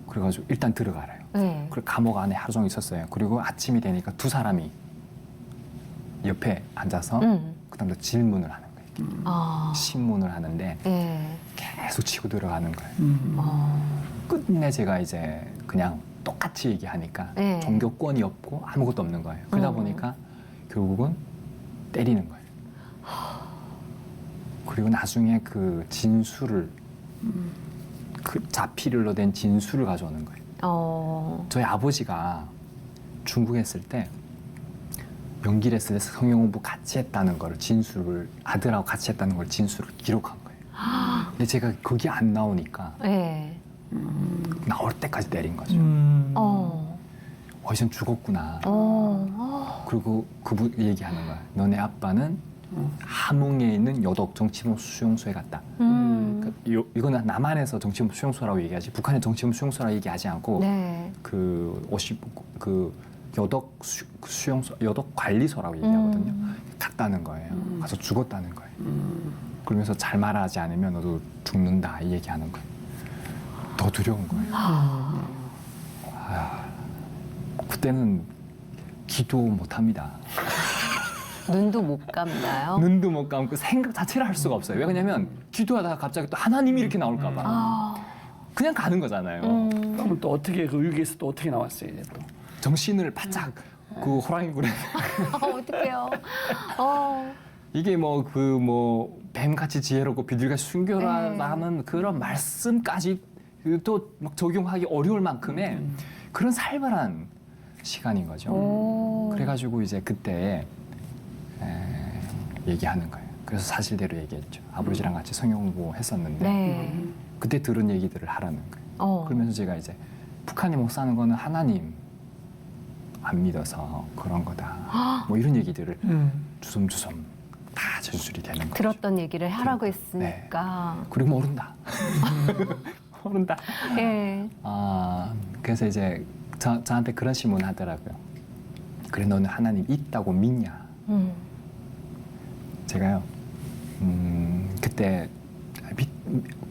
그래가지고 일단 들어가래요. 네. 그리고 감옥 안에 하루 종일 있었어요. 그리고 아침이 되니까 두 사람이 옆에 앉아서 그다음에 질문을 하는 거예요. 신문을 하는데 네. 계속 치고 들어가는 거예요. 끝내 제가 이제 그냥 똑같이 얘기하니까 네. 종교권이 없고 아무것도 없는 거예요. 그러다 보니까 결국은 때리는 거예요. 그리고 나중에 그 진술을 그 자필로 된 진술을 가져오는 거예요. 저희 아버지가 중국에 있을 때 연기를 했을 때 성경 공부 같이 했다는 걸 진술을 아들하고 같이 했다는 걸 진술을 기록한 거예요. 근데 제가 거기 안 나오니까 네. 나올 때까지 때린 거죠. 이젠 죽었구나. 그리고 그분 얘기하는 거야. 너네 아빠는 함흥에 있는 여독 정치범 수용소에 갔다. 그러니까 이거는 남한에서 정치범 수용소라고 얘기하지 북한의 정치범 수용소라고 얘기하지 않고 네. 그 여독 수용소 여독 관리소라고 얘기하거든요. 갔다는 거예요. 가서 죽었다는 거예요. 그러면서 잘 말하지 않으면 너도 죽는다 이 얘기하는 거예요. 더 두려운 거예요. 그때는 기도 못 합니다. 눈도 못 감나요? 눈도 못 감고 생각 자체를 할 수가 없어요. 왜 그러냐면 기도하다가 갑자기 또 하나님이 이렇게 나올까 봐. 그냥 가는 거잖아요. 그럼 또 어떻게 그 위기에서 또 어떻게 나왔어요 이제 또? 정신을 바짝 그 호랑이 굴에 어떡해요. 이게 뱀같이 지혜롭고 비둘기같이 순결하다는 그런 말씀까지 또 막 적용하기 어려울 만큼의 그런 살벌한 시간인 거죠. 그래가지고 이제 그때 얘기하는 거예요. 그래서 사실대로 얘기했죠. 아버지랑 같이 성경 공부했었는데 네. 그때 들은 얘기들을 하라는 거예요. 그러면서 제가 이제 북한이 못 사는 거는 하나님 안 믿어서 그런 거다. 뭐 이런 얘기들을 주섬주섬 다 진술이 되는 거죠. 들었던 얘기를 하라고 했으니까. 그리고 모른다. 모른다. 네. 그래서 이제 저한테 그런 질문을 하더라고요. 그래 너는 하나님 있다고 믿냐? 제가요. 그때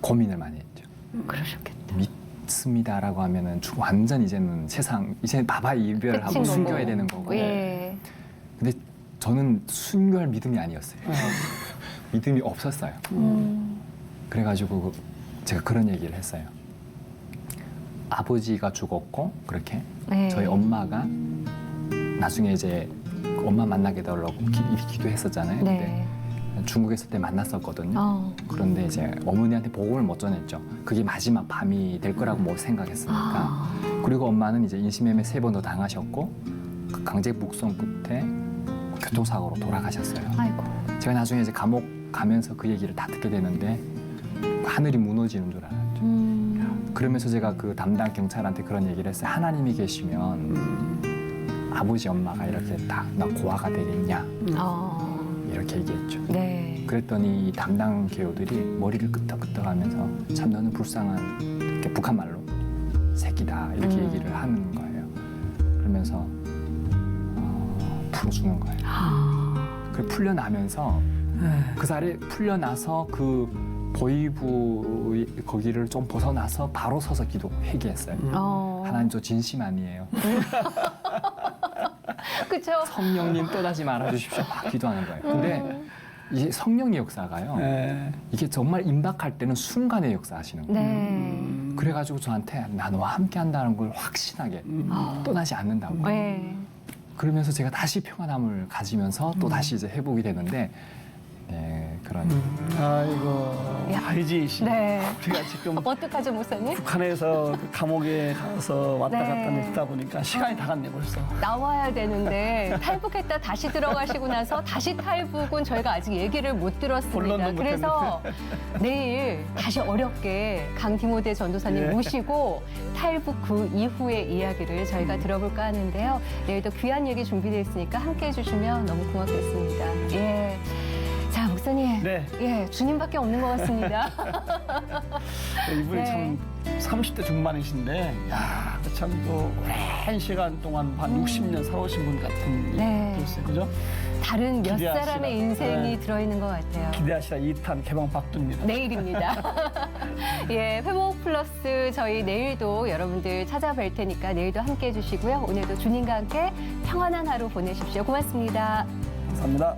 고민을 많이 했죠. 그러셨겠다. 믿습니다라고 하면은 완전 이제는 세상 이제 바바 이별하고 끝인 순교해야 거고. 되는 거고. 예. 근데 저는 순교할 믿음이 아니었어요. 믿음이 없었어요. 그래가지고 제가 그런 얘기를 했어요. 아버지가 죽었고 그렇게 네. 저희 엄마가 나중에 이제 엄마 만나게 되려고 기도했었잖아요. 네. 근데 중국에 있을 때 만났었거든요. 그런데 이제 어머니한테 복음을 못 전했죠. 그게 마지막 밤이 될 거라고 못 생각했으니까. 그리고 엄마는 이제 인신매매 3번도 당하셨고 그 강제 북송 끝에 교통사고로 돌아가셨어요. 아이고. 제가 나중에 이제 감옥 가면서 그 얘기를 다 듣게 되는데 하늘이 무너지는 줄 알았죠. 그러면서 제가 그 담당 경찰한테 그런 얘기를 했어요. 하나님이 계시면 아버지 엄마가 이렇게 다 나 고아가 되겠냐 이렇게 얘기했죠. 네. 그랬더니 이 담당 개요들이 머리를 끄덕끄덕하면서 참 너는 불쌍한, 이렇게 북한 말로 새끼다 이렇게 얘기를 하는 거예요. 그러면서 풀어주는 거예요. 그 풀려나면서 그 자리에 풀려나서 그 보이부 거기를 좀 벗어나서 바로 서서 기도 회개했어요. 하나님 저 진심 아니에요. 그렇죠. 성령님 떠나지 말아주십시오. 막 기도하는 거예요. 근데 이 성령의 역사가요. 네. 이게 정말 임박할 때는 순간에 역사하시는 거예요. 네. 그래가지고 저한테 나 너와 함께 한다는 걸 확신하게 떠나지 않는다고. 네. 그러면서 제가 다시 평안함을 가지면서 또 다시 이제 회복이 되는데 네, 그런 아이고, 야. 하이지 씨. 네. 우리가 지금 어떡하죠, 목사님? 북한에서 그 감옥에 가서 왔다 네. 갔다 했다 보니까 시간이 다 갔네 벌써. 나와야 되는데 탈북했다 다시 들어가시고 나서 다시 탈북은 저희가 아직 얘기를 못 들었습니다. 본론도 못 그래서 내일 다시 어렵게 강디모데 전도사님 예. 모시고 탈북 그 이후의 이야기를 저희가 들어볼까 하는데요. 내일도 귀한 얘기 준비되어 있으니까 함께해 주시면 너무 고맙겠습니다. 예. 자, 목사님. 네. 예, 주님밖에 없는 것 같습니다. 이분이 네. 참 30대 중반이신데, 야, 참 또 오랜 시간 동안 한 60년 살아오신 분 같은 네. 글쎄, 그죠? 다른 몇 기대하시라. 사람의 인생이 네. 들어있는 것 같아요. 기대하시라 2탄 개방 박두입니다. 내일입니다. 예, 회복 플러스 저희 내일도 여러분들 찾아뵐 테니까 내일도 함께 해주시고요. 오늘도 주님과 함께 평안한 하루 보내십시오. 고맙습니다. 감사합니다.